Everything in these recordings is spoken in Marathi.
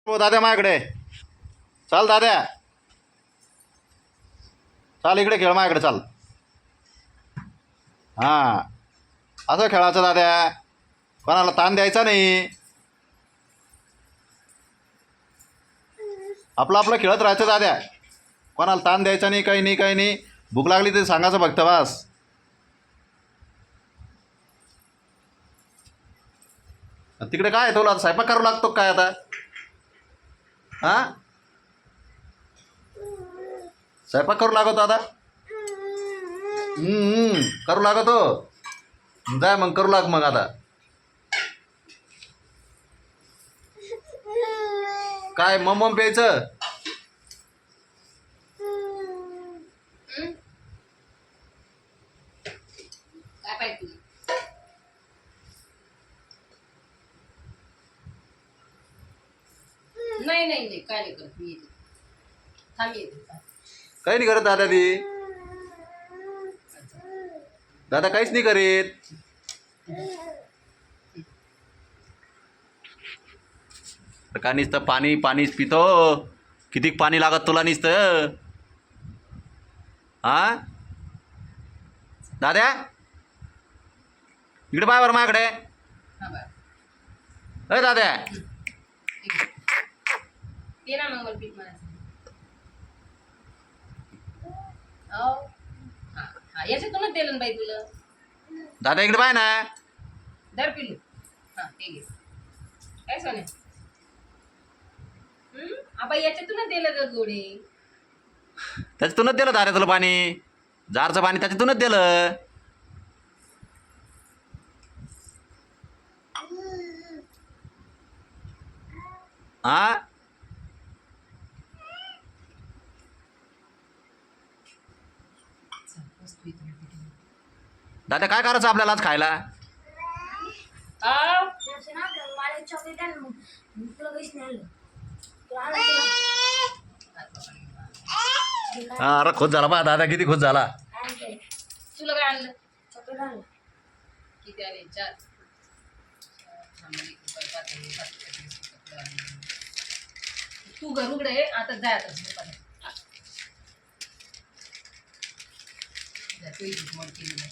हो दाद्या माझ्याकडे. चाल दाद्या, चाल इकडे खेळ माझ्याकडे चाल. हां, असं खेळायचं दाद्या, कोणाला ताण द्यायचा नाही. आपलं आपलं खेळत राहायचं दाद्या, कोणाला ताण द्यायचा नाही, काही नाही काही नाही. भूक लागली तर सांगायचं फक्त बस. तिकडे काय तुला स्वयंपाक करावं लागतो काय आता? हां, स्वयंपाक करू लागतो आता. करू लागतो. जाय मग करू लाग मग आता. काय मम प्यायचं? काय पाहिजे? नाही नाही नाही, काय नाही करत मी. येते, थांब येते. काही नाही करत दादा ती. दादा काहीच नाही करीत. का नुसतं पाणी पाणीच पितो. किती पाणी लागत तुला नुसतं? हा दाद्या, इकडे पाय बरं माझ्याकडे. हा बरं. अरे दाद्या, ते ना मग पीठ मला. हो हा हा, याच्यातूनच दिलं ना बाई तुला. दादा इकडे पाय ना. दर पिलू. हा ते घे. काय सोने? आबा याच्यातूनच दिलं ग गोडे. त्याच्यातूनच दिलं दाद्या तुला पाणी. जारचं पाणी त्याच्यातूनच दिलं. हा दादा, काय करायचं आपल्याला आज खायला? हा, अरे खुश झाला बा दादा, किती खुश झाला. तुला काय आणलं? चॉकलेट आणलं. किती आले? 4. तू घर उघडे आता, जाय आता झोपायला.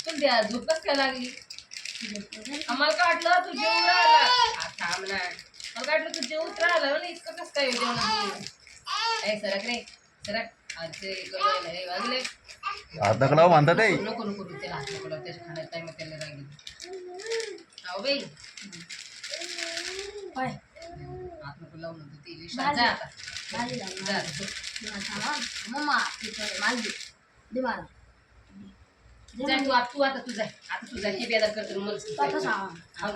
पण द्या झोपच काय लागली. आम्हाला काय वाटलं तू जेवून राहिला. थांब ना, मला काय वाटलं तू जेवून राहिला ना. इतकं कसं काय जेवण? सरक रे सरक. आजचे वाजले. हात नको म्हणतात ते. नको नको त्याला हात नको लावू. त्याच्या खाण्यात टाइम त्याला राहिली. हो बाई, हात नको लावू म्हणतो ती. जा आता, मम्मा दे मला. जाय तू आता तू जाय. आता तू जाय. हे बेदार करतो मला.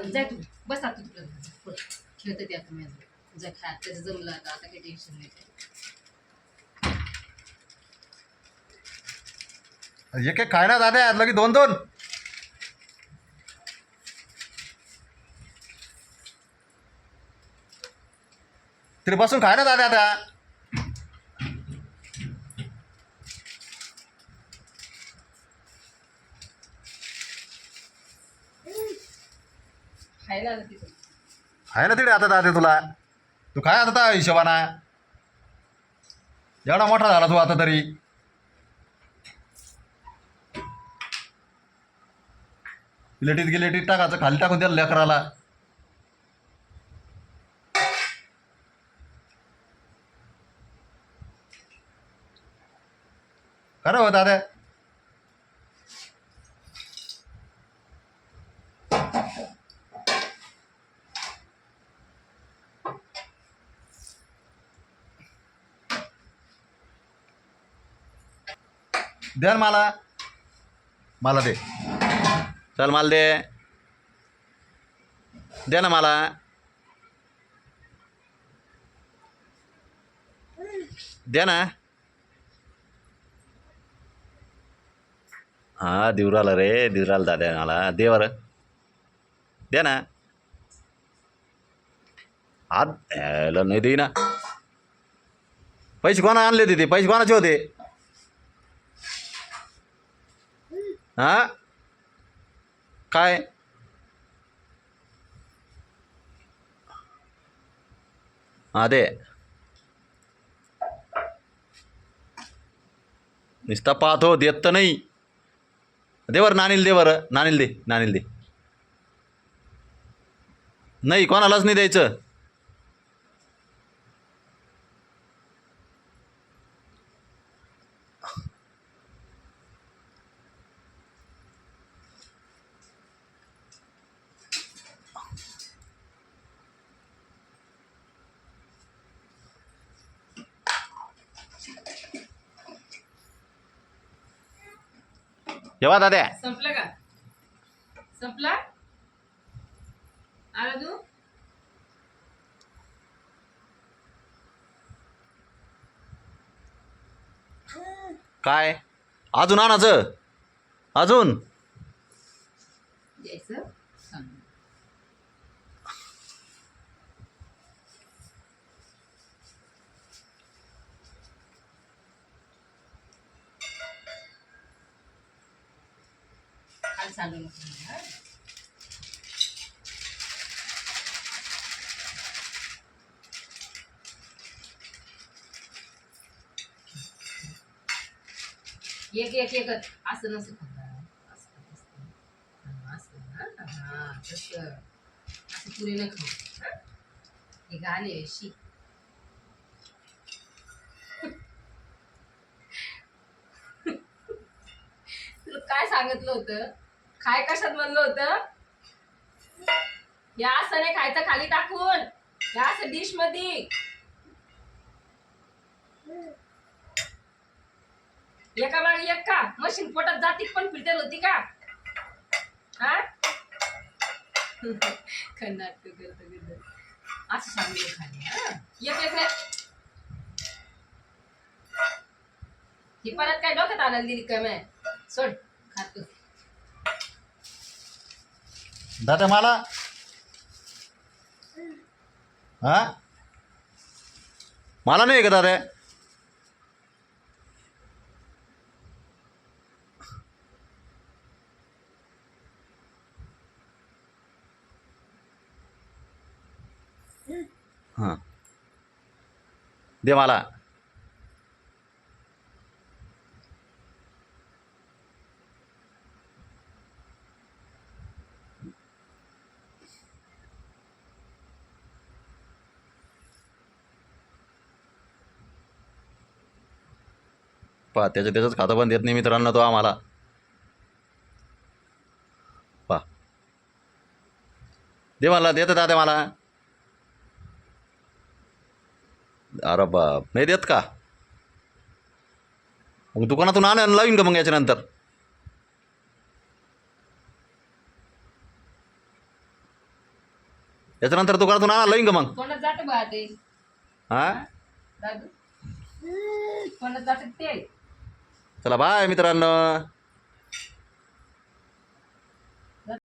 जाय तू, बस आता तू तिकडे खेळत ते. आता मी तुझ्या खात त्याचं जमलं आता. आता काही टेन्शन नाही. एक एक खाय ना दादा, लगे 2-2. तरी बसून खाय ना दादा आता. खायला आलं तिथं. खाय ना तिकडे आता दादा तुला. तू खाय आता त्या हिशोबाना. एवढा मोठा झाला तू आता तरी. प्लेटीत गिलेटीत टाकायचं, खाली टाकून द्यायला लेकराला. खरं हो दादा. द्या ना मला. मला दे. चल मला दे. दे ना मला. दे ना. हा दिवराला रे, दिवराला दादा मला दे बरं. दे ना. हात यायला नाही दे ना. पैसे कोणा आणले होते? ते पैसे कोणाचे होते? हा काय? हा दे. नुसता पाहतो देत तर नाही. दे बरं नानील दे, बरं नानील दे, नानील दे. नाही कोणालाच नाही द्यायचं. जेव्हा दाद्या. संपलं का? संपला? आला तू? काय अजून आणायचं? अजून द्यायचं? सांग. खाली सांडू नको. हा? एक एक एकच असं नसं खाणार. असं असं. हा, असं ना. हा तसं असं पुरे न खाऊ. हा? हे गाणे शी. तुला काय सांगितलं होतं? काय कशात म्हणलं होतं? या असं नाही खायचं खाली टाकून. या असं डिश मध्ये. एका मागे एक का मशीन पोटात जाती पण फिल्टर होती का? हा नाटक करतो असं सांगितलं खाली. हा एक एक ही परत काय डोक्यात आणायला दिली काय मी? सोड खातो. दादा मला. हा मला नाही का दादा? हां दे मला. पहा त्याच्याच खातं पण देत नाही मित्रांनो तो आम्हाला. पहा दे मला. देत दादा मला. अरे बाप नाही देत का? मग दुकानातून आणायला लावीन का मग याच्यानंतर? याच्यानंतर दुकानातून आणायला लावीन का मग? कोणात जात बा ते? हा दादू कोणात जात ते? चला बाय मित्रांनो.